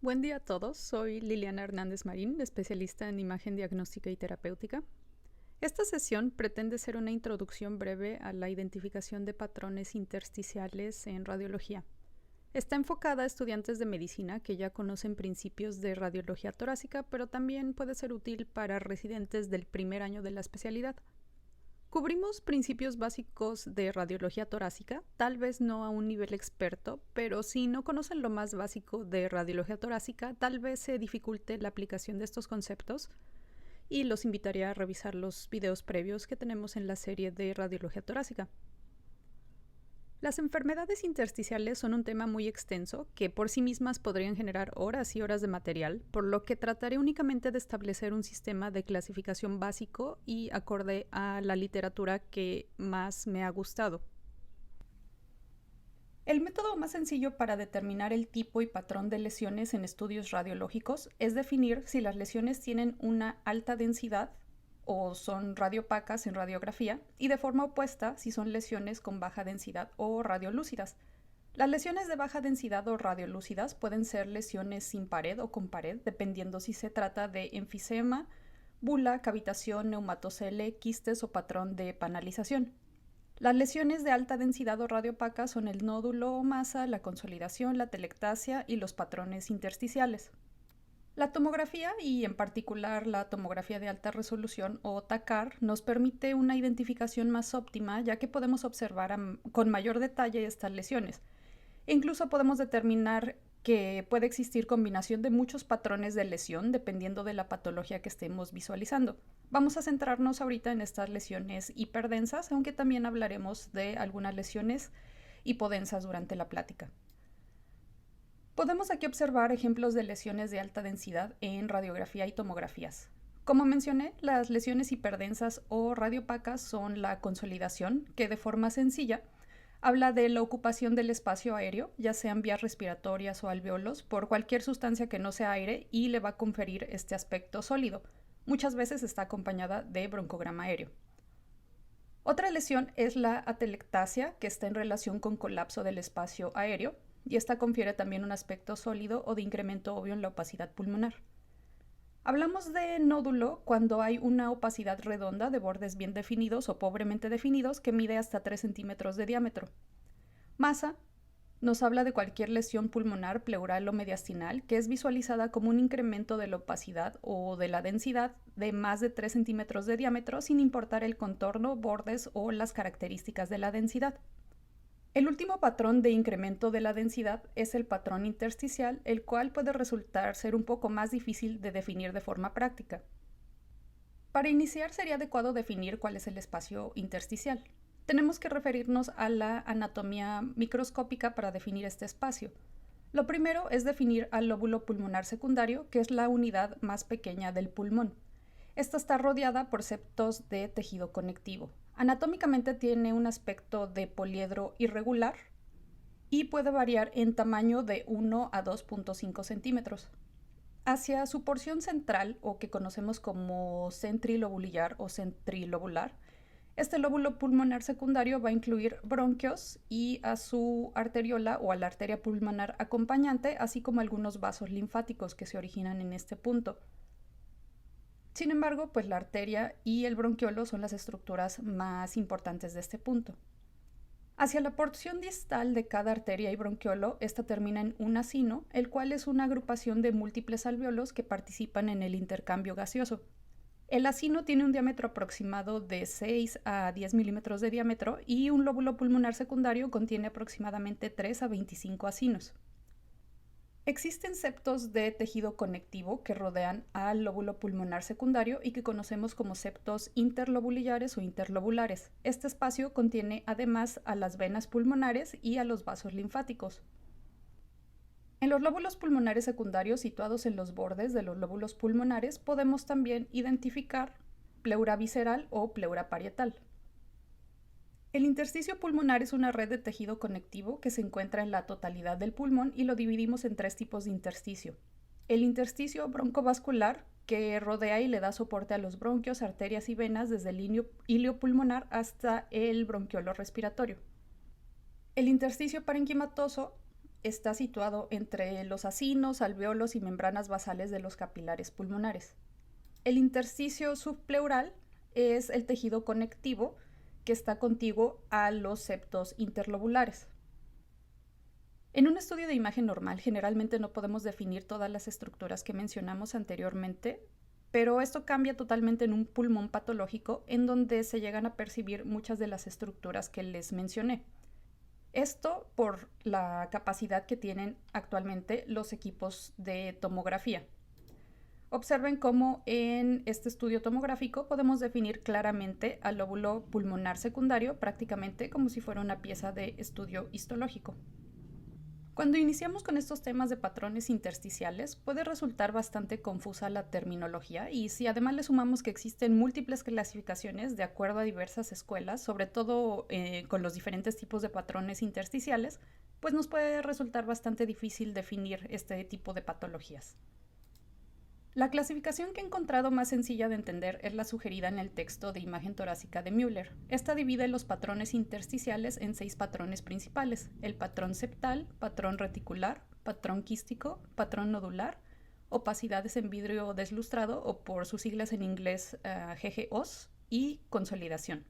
Buen día a todos, soy Liliana Hernández Marín, especialista en imagen diagnóstica y terapéutica. Esta sesión pretende ser una introducción breve a la identificación de patrones intersticiales en radiología. Está enfocada a estudiantes de medicina que ya conocen principios de radiología torácica, pero también puede ser útil para residentes del primer año de la especialidad. Cubrimos principios básicos de radiología torácica, tal vez no a un nivel experto, pero si no conocen lo más básico de radiología torácica, tal vez se dificulte la aplicación de estos conceptos y los invitaría a revisar los videos previos que tenemos en la serie de radiología torácica. Las enfermedades intersticiales son un tema muy extenso que por sí mismas podrían generar horas y horas de material, por lo que trataré únicamente de establecer un sistema de clasificación básico y acorde a la literatura que más me ha gustado. El método más sencillo para determinar el tipo y patrón de lesiones en estudios radiológicos es definir si las lesiones tienen una alta densidad o son radiopacas en radiografía, y de forma opuesta si son lesiones con baja densidad o radiolúcidas. Las lesiones de baja densidad o radiolúcidas pueden ser lesiones sin pared o con pared, dependiendo si se trata de enfisema, bula, cavitación, neumatocele, quistes o patrón de panalización. Las lesiones de alta densidad o radiopaca son el nódulo o masa, la consolidación, la telectasia y los patrones intersticiales. La tomografía, y en particular la tomografía de alta resolución o TACAR, nos permite una identificación más óptima, ya que podemos observar con mayor detalle estas lesiones. E incluso podemos determinar que puede existir combinación de muchos patrones de lesión dependiendo de la patología que estemos visualizando. Vamos a centrarnos ahorita en estas lesiones hiperdensas, aunque también hablaremos de algunas lesiones hipodensas durante la plática. Podemos aquí observar ejemplos de lesiones de alta densidad en radiografía y tomografías. Como mencioné, las lesiones hiperdensas o radiopacas son la consolidación, que de forma sencilla habla de la ocupación del espacio aéreo, ya sean vías respiratorias o alveolos, por cualquier sustancia que no sea aire, y le va a conferir este aspecto sólido. Muchas veces está acompañada de broncograma aéreo. Otra lesión es la atelectasia, que está en relación con colapso del espacio aéreo, y esta confiere también un aspecto sólido o de incremento obvio en la opacidad pulmonar. Hablamos de nódulo cuando hay una opacidad redonda de bordes bien definidos o pobremente definidos que mide hasta 3 centímetros de diámetro. Masa nos habla de cualquier lesión pulmonar, pleural o mediastinal que es visualizada como un incremento de la opacidad o de la densidad de más de 3 centímetros de diámetro, sin importar el contorno, bordes o las características de la densidad. El último patrón de incremento de la densidad es el patrón intersticial, el cual puede resultar ser un poco más difícil de definir de forma práctica. Para iniciar sería adecuado definir cuál es el espacio intersticial. Tenemos que referirnos a la anatomía microscópica para definir este espacio. Lo primero es definir al lóbulo pulmonar secundario, que es la unidad más pequeña del pulmón. Esta está rodeada por septos de tejido conectivo. Anatómicamente tiene un aspecto de poliedro irregular y puede variar en tamaño de 1 a 2.5 centímetros. Hacia su porción central, o que conocemos como centrilobular o centrilobular, este lóbulo pulmonar secundario va a incluir bronquios y a su arteriola o a la arteria pulmonar acompañante, así como algunos vasos linfáticos que se originan en este punto. Sin embargo, pues la arteria y el bronquiolo son las estructuras más importantes de este punto. Hacia la porción distal de cada arteria y bronquiolo, esta termina en un acino, el cual es una agrupación de múltiples alveolos que participan en el intercambio gaseoso. El acino tiene un diámetro aproximado de 6 a 10 milímetros de diámetro y un lóbulo pulmonar secundario contiene aproximadamente 3 a 25 acinos. Existen septos de tejido conectivo que rodean al lóbulo pulmonar secundario y que conocemos como septos interlobulares o interlobulares. Este espacio contiene además a las venas pulmonares y a los vasos linfáticos. En los lóbulos pulmonares secundarios situados en los bordes de los lóbulos pulmonares podemos también identificar pleura visceral o pleura parietal. El intersticio pulmonar es una red de tejido conectivo que se encuentra en la totalidad del pulmón y lo dividimos en tres tipos de intersticio. El intersticio broncovascular, que rodea y le da soporte a los bronquios, arterias y venas desde el hilio pulmonar hasta el bronquiolo respiratorio. El intersticio parenquimatoso está situado entre los acinos, alvéolos y membranas basales de los capilares pulmonares. El intersticio subpleural es el tejido conectivo que está contiguo a los septos interlobulares. En un estudio de imagen normal, generalmente no podemos definir todas las estructuras que mencionamos anteriormente, pero esto cambia totalmente en un pulmón patológico en donde se llegan a percibir muchas de las estructuras que les mencioné. Esto por la capacidad que tienen actualmente los equipos de tomografía. Observen cómo en este estudio tomográfico podemos definir claramente al lóbulo pulmonar secundario prácticamente como si fuera una pieza de estudio histológico. Cuando iniciamos con estos temas de patrones intersticiales, puede resultar bastante confusa la terminología y si además le sumamos que existen múltiples clasificaciones de acuerdo a diversas escuelas, sobre todo con los diferentes tipos de patrones intersticiales, pues nos puede resultar bastante difícil definir este tipo de patologías. La clasificación que he encontrado más sencilla de entender es la sugerida en el texto de imagen torácica de Müller. Esta divide los patrones intersticiales en 6 patrones principales: el patrón septal, patrón reticular, patrón quístico, patrón nodular, opacidades en vidrio deslustrado o por sus siglas en inglés GGOs y consolidación.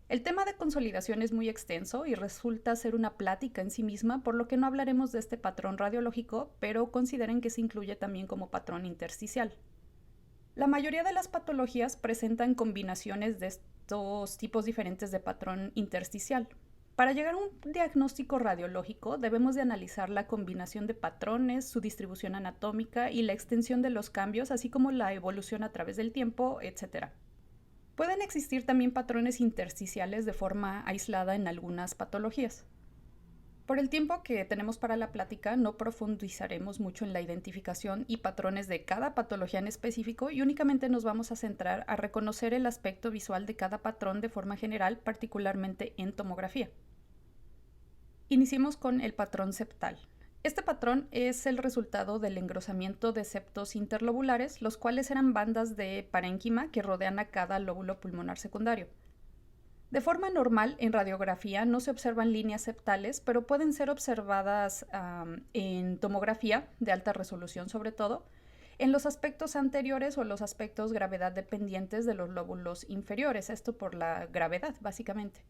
El tema de consolidación es muy extenso y resulta ser una plática en sí misma, por lo que no hablaremos de este patrón radiológico, pero consideren que se incluye también como patrón intersticial. La mayoría de las patologías presentan combinaciones de estos tipos diferentes de patrón intersticial. Para llegar a un diagnóstico radiológico debemos de analizar la combinación de patrones, su distribución anatómica y la extensión de los cambios, así como la evolución a través del tiempo, etc. Pueden existir también patrones intersticiales de forma aislada en algunas patologías. Por el tiempo que tenemos para la plática, no profundizaremos mucho en la identificación y patrones de cada patología en específico y únicamente nos vamos a centrar a reconocer el aspecto visual de cada patrón de forma general, particularmente en tomografía. Iniciemos con el patrón septal. Este patrón es el resultado del engrosamiento de septos interlobulares, los cuales eran bandas de parénquima que rodean a cada lóbulo pulmonar secundario. De forma normal, en radiografía no se observan líneas septales, pero pueden ser observadas en tomografía de alta resolución, sobre todo, en los aspectos anteriores o los aspectos gravedad dependientes de los lóbulos inferiores, esto por la gravedad, básicamente.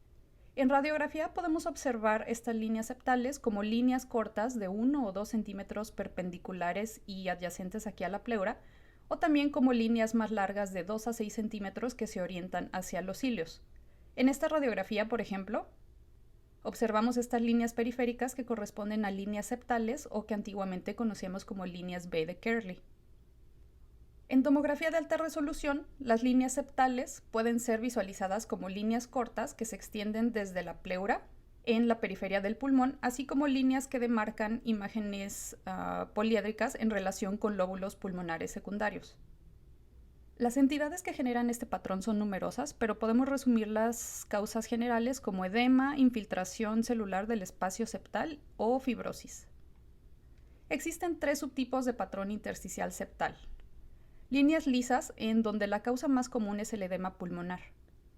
En radiografía podemos observar estas líneas septales como líneas cortas de 1 o 2 centímetros perpendiculares y adyacentes aquí a la pleura, o también como líneas más largas de 2 a 6 centímetros que se orientan hacia los cilios. En esta radiografía, por ejemplo, observamos estas líneas periféricas que corresponden a líneas septales o que antiguamente conocíamos como líneas B de Kerley. En tomografía de alta resolución, las líneas septales pueden ser visualizadas como líneas cortas que se extienden desde la pleura en la periferia del pulmón, así como líneas que demarcan imágenes poliédricas en relación con lóbulos pulmonares secundarios. Las entidades que generan este patrón son numerosas, pero podemos resumir las causas generales como edema, infiltración celular del espacio septal o fibrosis. Existen 3 subtipos de patrón intersticial septal. Líneas lisas, en donde la causa más común es el edema pulmonar.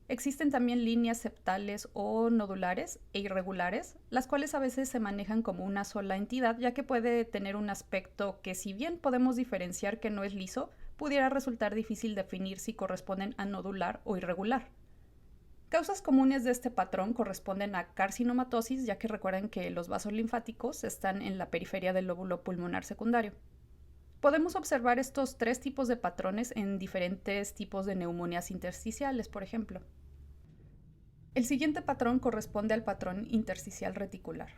Existen también líneas septales o nodulares e irregulares, las cuales a veces se manejan como una sola entidad, ya que puede tener un aspecto que, si bien podemos diferenciar que no es liso, pudiera resultar difícil definir si corresponden a nodular o irregular. Causas comunes de este patrón corresponden a carcinomatosis, ya que recuerden que los vasos linfáticos están en la periferia del lóbulo pulmonar secundario. Podemos observar estos 3 tipos de patrones en diferentes tipos de neumonías intersticiales, por ejemplo. El siguiente patrón corresponde al patrón intersticial reticular.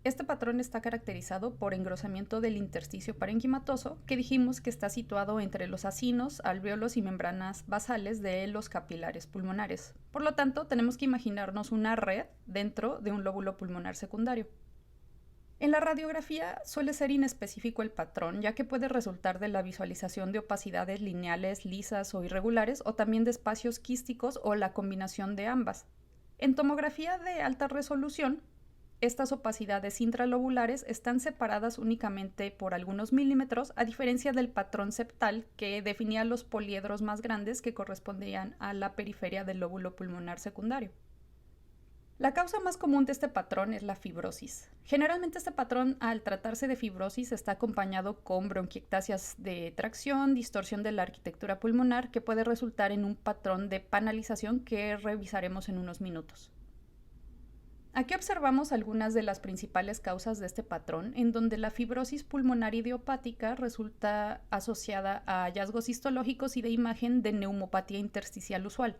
Este patrón está caracterizado por engrosamiento del intersticio parenquimatoso, que dijimos que está situado entre los acinos, alvéolos y membranas basales de los capilares pulmonares. Por lo tanto, tenemos que imaginarnos una red dentro de un lóbulo pulmonar secundario. En la radiografía suele ser inespecífico el patrón, ya que puede resultar de la visualización de opacidades lineales, lisas o irregulares, o también de espacios quísticos o la combinación de ambas. En tomografía de alta resolución, estas opacidades intralobulares están separadas únicamente por algunos milímetros, a diferencia del patrón septal, que definía los poliedros más grandes que correspondían a la periferia del lóbulo pulmonar secundario. La causa más común de este patrón es la fibrosis. Generalmente este patrón, al tratarse de fibrosis, está acompañado con bronquiectasias de tracción, distorsión de la arquitectura pulmonar, que puede resultar en un patrón de panalización que revisaremos en unos minutos. Aquí observamos algunas de las principales causas de este patrón, en donde la fibrosis pulmonar idiopática resulta asociada a hallazgos histológicos y de imagen de neumopatía intersticial usual.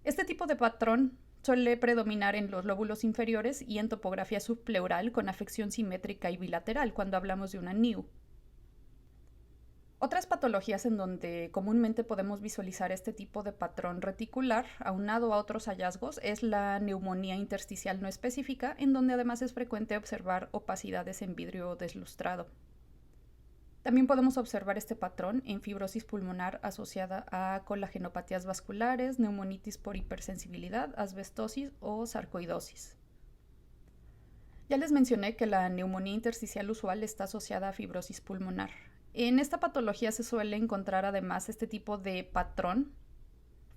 Este tipo de patrón suele predominar en los lóbulos inferiores y en topografía subpleural con afección simétrica y bilateral cuando hablamos de una NIU. Otras patologías en donde comúnmente podemos visualizar este tipo de patrón reticular, aunado a otros hallazgos, es la neumonía intersticial no específica, en donde además es frecuente observar opacidades en vidrio deslustrado. También podemos observar este patrón en fibrosis pulmonar asociada a colagenopatías vasculares, neumonitis por hipersensibilidad, asbestosis o sarcoidosis. Ya les mencioné que la neumonía intersticial usual está asociada a fibrosis pulmonar. En esta patología se suele encontrar además este tipo de patrón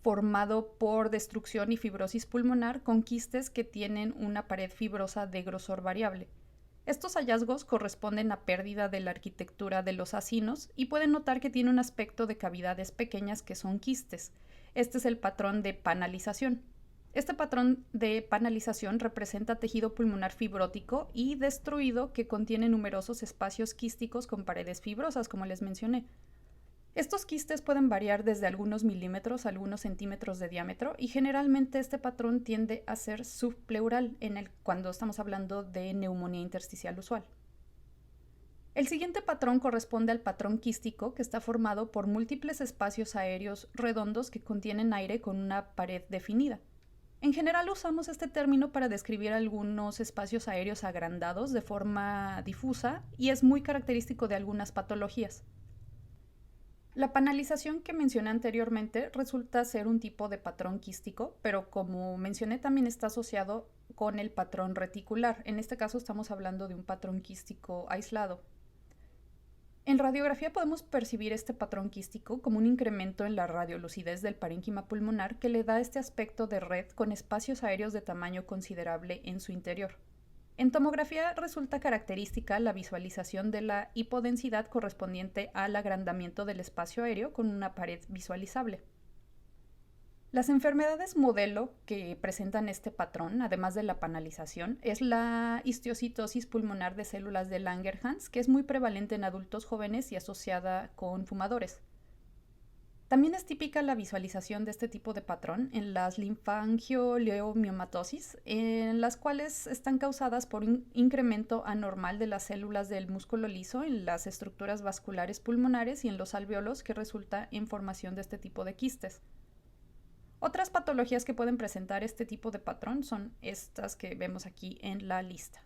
formado por destrucción y fibrosis pulmonar con quistes que tienen una pared fibrosa de grosor variable. Estos hallazgos corresponden a pérdida de la arquitectura de los acinos y pueden notar que tiene un aspecto de cavidades pequeñas que son quistes. Este es el patrón de panalización. Este patrón de panalización representa tejido pulmonar fibrótico y destruido que contiene numerosos espacios quísticos con paredes fibrosas, como les mencioné. Estos quistes pueden variar desde algunos milímetros a algunos centímetros de diámetro y generalmente este patrón tiende a ser subpleural cuando estamos hablando de neumonía intersticial usual. El siguiente patrón corresponde al patrón quístico, que está formado por múltiples espacios aéreos redondos que contienen aire con una pared definida. En general usamos este término para describir algunos espacios aéreos agrandados de forma difusa y es muy característico de algunas patologías. La panalización que mencioné anteriormente resulta ser un tipo de patrón quístico, pero como mencioné también está asociado con el patrón reticular. En este caso estamos hablando de un patrón quístico aislado. En radiografía podemos percibir este patrón quístico como un incremento en la radiolucidez del parénquima pulmonar que le da este aspecto de red con espacios aéreos de tamaño considerable en su interior. En tomografía resulta característica la visualización de la hipodensidad correspondiente al agrandamiento del espacio aéreo con una pared visualizable. Las enfermedades modelo que presentan este patrón, además de la panalización, es la histiocytosis pulmonar de células de Langerhans, que es muy prevalente en adultos jóvenes y asociada con fumadores. También es típica la visualización de este tipo de patrón en las linfangioleiomyomatosis, en las cuales están causadas por un incremento anormal de las células del músculo liso en las estructuras vasculares pulmonares y en los alvéolos, que resulta en formación de este tipo de quistes. Otras patologías que pueden presentar este tipo de patrón son estas que vemos aquí en la lista.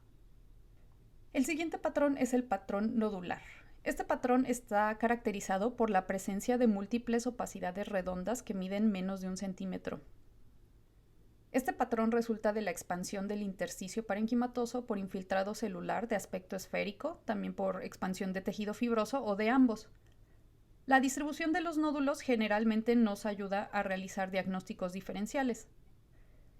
El siguiente patrón es el patrón nodular. Este patrón está caracterizado por la presencia de múltiples opacidades redondas que miden menos de 1 centímetro. Este patrón resulta de la expansión del intersticio parenquimatoso por infiltrado celular de aspecto esférico, también por expansión de tejido fibroso o de ambos. La distribución de los nódulos generalmente nos ayuda a realizar diagnósticos diferenciales.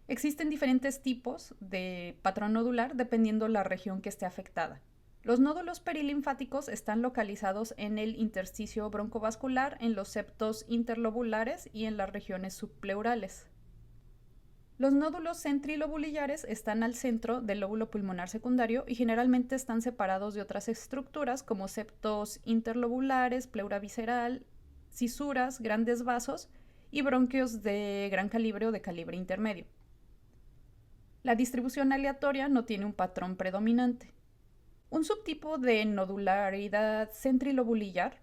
Existen diferentes tipos de patrón nodular dependiendo la región que esté afectada. Los nódulos perilinfáticos están localizados en el intersticio broncovascular, en los septos interlobulares y en las regiones subpleurales. Los nódulos centrilobulillares están al centro del lóbulo pulmonar secundario y generalmente están separados de otras estructuras como septos interlobulares, pleura visceral, cisuras, grandes vasos y bronquios de gran calibre o de calibre intermedio. La distribución aleatoria no tiene un patrón predominante. Un subtipo de nodularidad centrilobulillar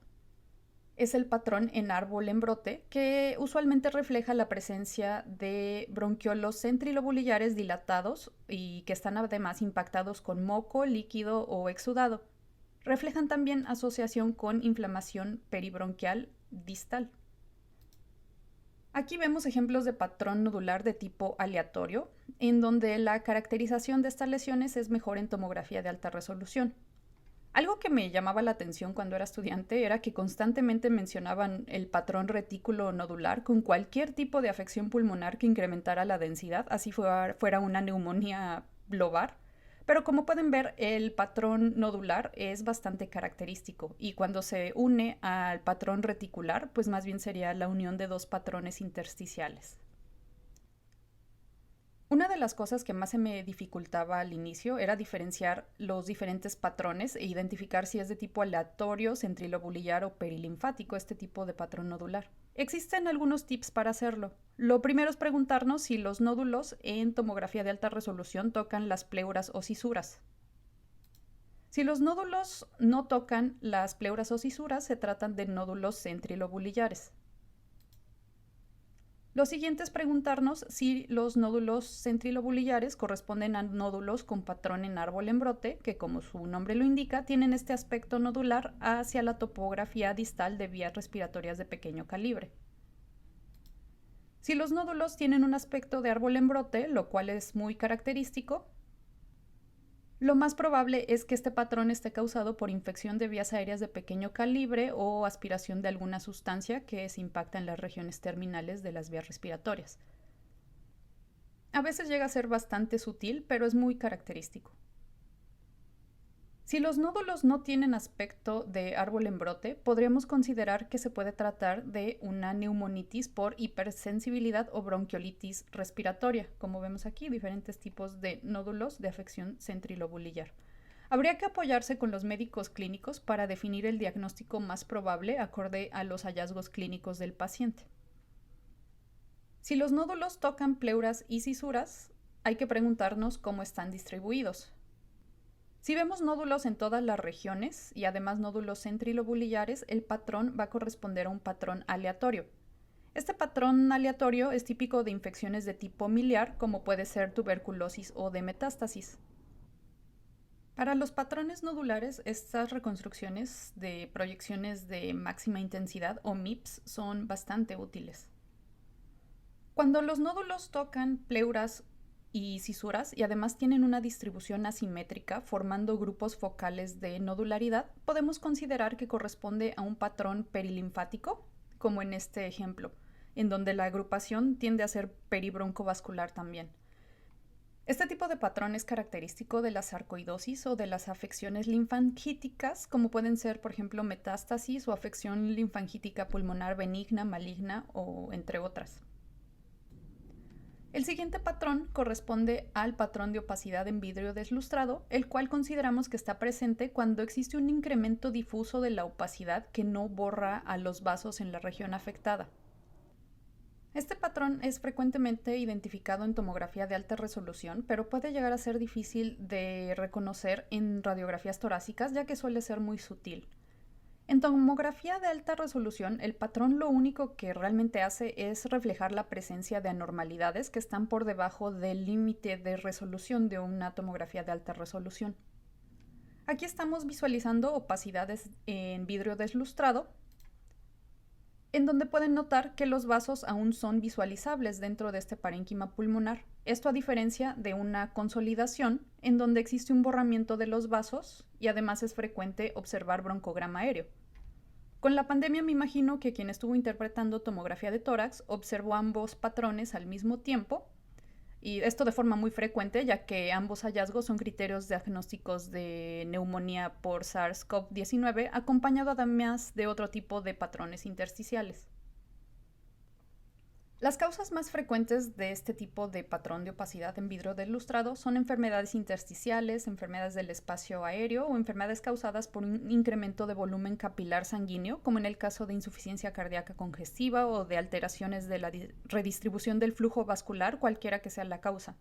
es el patrón en árbol en brote, que usualmente refleja la presencia de bronquiolos centrilobulillares dilatados y que están además impactados con moco, líquido o exudado. Reflejan también asociación con inflamación peribronquial distal. Aquí vemos ejemplos de patrón nodular de tipo aleatorio, en donde la caracterización de estas lesiones es mejor en tomografía de alta resolución. Algo que me llamaba la atención cuando era estudiante era que constantemente mencionaban el patrón retículo nodular con cualquier tipo de afección pulmonar que incrementara la densidad, así fuera una neumonía lobar. Pero como pueden ver, el patrón nodular es bastante característico y cuando se une al patrón reticular, pues más bien sería la unión de dos patrones intersticiales. Una de las cosas que más se me dificultaba al inicio era diferenciar los diferentes patrones e identificar si es de tipo aleatorio, centrilobulillar o perilinfático este tipo de patrón nodular. Existen algunos tips para hacerlo. Lo primero es preguntarnos si los nódulos en tomografía de alta resolución tocan las pleuras o cisuras. Si los nódulos no tocan las pleuras o cisuras, se tratan de nódulos centrilobulillares. Lo siguiente es preguntarnos si los nódulos centrilobulillares corresponden a nódulos con patrón en árbol en brote, que como su nombre lo indica, tienen este aspecto nodular hacia la topografía distal de vías respiratorias de pequeño calibre. Si los nódulos tienen un aspecto de árbol en brote, lo cual es muy característico, lo más probable es que este patrón esté causado por infección de vías aéreas de pequeño calibre o aspiración de alguna sustancia que se impacta en las regiones terminales de las vías respiratorias. A veces llega a ser bastante sutil, pero es muy característico. Si los nódulos no tienen aspecto de árbol en brote, podríamos considerar que se puede tratar de una neumonitis por hipersensibilidad o bronquiolitis respiratoria. Como vemos aquí, diferentes tipos de nódulos de afección centrilobulillar. Habría que apoyarse con los médicos clínicos para definir el diagnóstico más probable acorde a los hallazgos clínicos del paciente. Si los nódulos tocan pleuras y cisuras, hay que preguntarnos cómo están distribuidos. Si vemos nódulos en todas las regiones y además nódulos centrilobulillares, el patrón va a corresponder a un patrón aleatorio. Este patrón aleatorio es típico de infecciones de tipo miliar, como puede ser tuberculosis o de metástasis. Para los patrones nodulares, estas reconstrucciones de proyecciones de máxima intensidad o MIPS son bastante útiles. Cuando los nódulos tocan pleuras y cisuras y además tienen una distribución asimétrica formando grupos focales de nodularidad, podemos considerar que corresponde a un patrón perilinfático, como en este ejemplo, en donde la agrupación tiende a ser peribroncovascular también. Este tipo de patrón es característico de la sarcoidosis o de las afecciones linfangíticas, como pueden ser, por ejemplo, metástasis o afección linfangítica pulmonar benigna, maligna o entre otras. El siguiente patrón corresponde al patrón de opacidad en vidrio deslustrado, el cual consideramos que está presente cuando existe un incremento difuso de la opacidad que no borra a los vasos en la región afectada. Este patrón es frecuentemente identificado en tomografía de alta resolución, pero puede llegar a ser difícil de reconocer en radiografías torácicas, ya que suele ser muy sutil. En tomografía de alta resolución, el patrón lo único que realmente hace es reflejar la presencia de anormalidades que están por debajo del límite de resolución de una tomografía de alta resolución. Aquí estamos visualizando opacidades en vidrio deslustrado, en donde pueden notar que los vasos aún son visualizables dentro de este parénquima pulmonar. Esto a diferencia de una consolidación, en donde existe un borramiento de los vasos y además es frecuente observar broncograma aéreo. Con la pandemia me imagino que quien estuvo interpretando tomografía de tórax observó ambos patrones al mismo tiempo, y esto de forma muy frecuente, ya que ambos hallazgos son criterios diagnósticos de neumonía por SARS-CoV-19, acompañado además de otro tipo de patrones intersticiales. Las causas más frecuentes de este tipo de patrón de opacidad en vidrio deslustrado son enfermedades intersticiales, enfermedades del espacio aéreo o enfermedades causadas por un incremento de volumen capilar sanguíneo, como en el caso de insuficiencia cardíaca congestiva o de alteraciones de la redistribución del flujo vascular, cualquiera que sea la causa.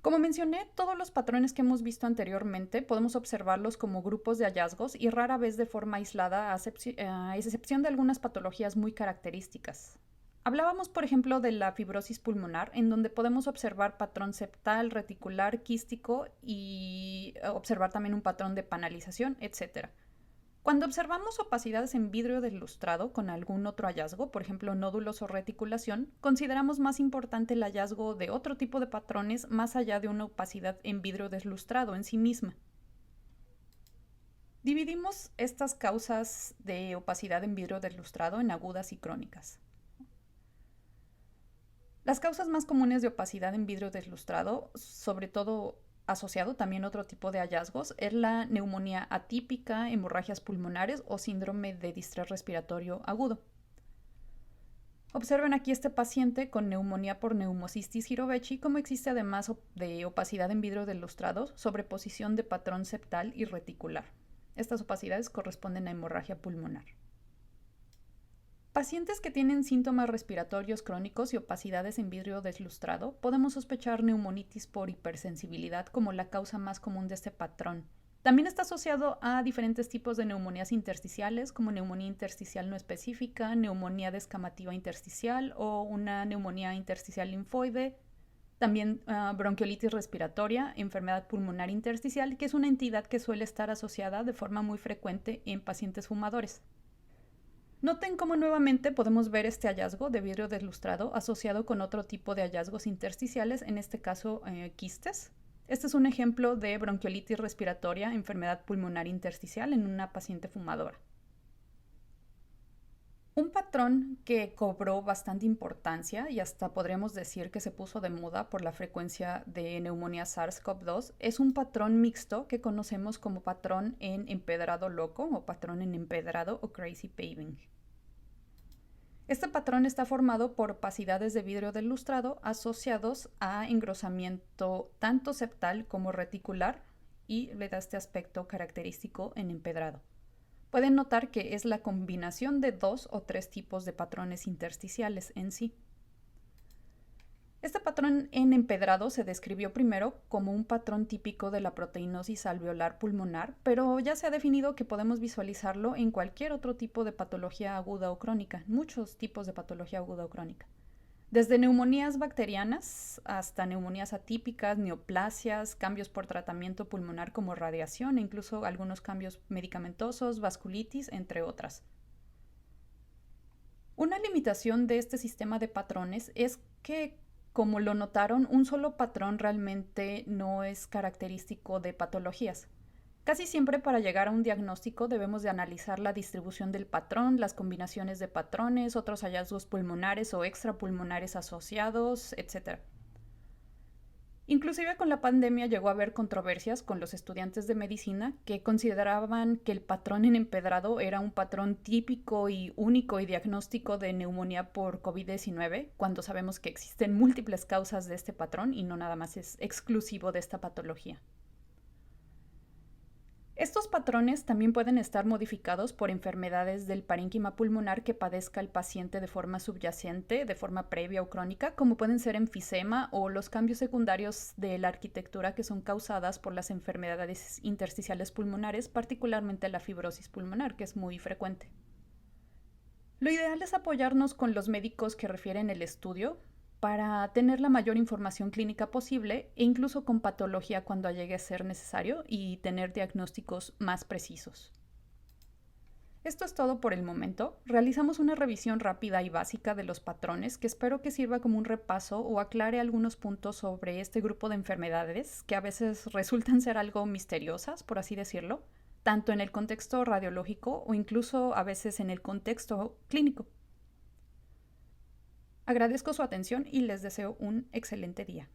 Como mencioné, todos los patrones que hemos visto anteriormente podemos observarlos como grupos de hallazgos y rara vez de forma aislada, a excepción de algunas patologías muy características. Hablábamos, por ejemplo, de la fibrosis pulmonar, en donde podemos observar patrón septal, reticular, quístico y observar también un patrón de panalización, etc. Cuando observamos opacidades en vidrio deslustrado con algún otro hallazgo, por ejemplo nódulos o reticulación, consideramos más importante el hallazgo de otro tipo de patrones más allá de una opacidad en vidrio deslustrado en sí misma. Dividimos estas causas de opacidad en vidrio deslustrado en agudas y crónicas. Las causas más comunes de opacidad en vidrio deslustrado, sobre todo asociado también a otro tipo de hallazgos, es la neumonía atípica, hemorragias pulmonares o síndrome de distrés respiratorio agudo. Observen aquí este paciente con neumonía por neumocistis Girovechi, como existe además de opacidad en vidrio deslustrado, sobreposición de patrón septal y reticular. Estas opacidades corresponden a hemorragia pulmonar. Pacientes que tienen síntomas respiratorios crónicos y opacidades en vidrio deslustrado, podemos sospechar neumonitis por hipersensibilidad como la causa más común de este patrón. También está asociado a diferentes tipos de neumonías intersticiales, como neumonía intersticial no específica, neumonía descamativa intersticial o una neumonía intersticial linfoide. También bronquiolitis respiratoria, enfermedad pulmonar intersticial, que es una entidad que suele estar asociada de forma muy frecuente en pacientes fumadores. Noten cómo nuevamente podemos ver este hallazgo de vidrio deslustrado asociado con otro tipo de hallazgos intersticiales, en este caso quistes. Este es un ejemplo de bronquiolitis respiratoria, enfermedad pulmonar intersticial en una paciente fumadora. Un patrón que cobró bastante importancia y hasta podríamos decir que se puso de moda por la frecuencia de neumonía SARS-CoV-2 es un patrón mixto que conocemos como patrón en empedrado loco o patrón en empedrado o crazy paving. Este patrón está formado por opacidades de vidrio deslustrado asociados a engrosamiento tanto septal como reticular y le da este aspecto característico en empedrado. Pueden notar que es la combinación de 2 o 3 tipos de patrones intersticiales en sí. Este patrón en empedrado se describió primero como un patrón típico de la proteinosis alveolar pulmonar, pero ya se ha definido que podemos visualizarlo en cualquier otro tipo de patología aguda o crónica, muchos tipos de patología aguda o crónica. Desde neumonías bacterianas hasta neumonías atípicas, neoplasias, cambios por tratamiento pulmonar como radiación e incluso algunos cambios medicamentosos, vasculitis, entre otras. Una limitación de este sistema de patrones es que, como lo notaron, un solo patrón realmente no es característico de patologías. Casi siempre para llegar a un diagnóstico debemos de analizar la distribución del patrón, las combinaciones de patrones, otros hallazgos pulmonares o extrapulmonares asociados, etc. Inclusive con la pandemia llegó a haber controversias con los estudiantes de medicina que consideraban que el patrón en empedrado era un patrón típico y único y diagnóstico de neumonía por COVID-19, cuando sabemos que existen múltiples causas de este patrón y no nada más es exclusivo de esta patología. Estos patrones también pueden estar modificados por enfermedades del parénquima pulmonar que padezca el paciente de forma subyacente, de forma previa o crónica, como pueden ser enfisema o los cambios secundarios de la arquitectura que son causadas por las enfermedades intersticiales pulmonares, particularmente la fibrosis pulmonar, que es muy frecuente. Lo ideal es apoyarnos con los médicos que refieren el estudio para tener la mayor información clínica posible e incluso con patología cuando llegue a ser necesario y tener diagnósticos más precisos. Esto es todo por el momento. Realizamos una revisión rápida y básica de los patrones que espero que sirva como un repaso o aclare algunos puntos sobre este grupo de enfermedades que a veces resultan ser algo misteriosas, por así decirlo, tanto en el contexto radiológico o incluso a veces en el contexto clínico. Agradezco su atención y les deseo un excelente día.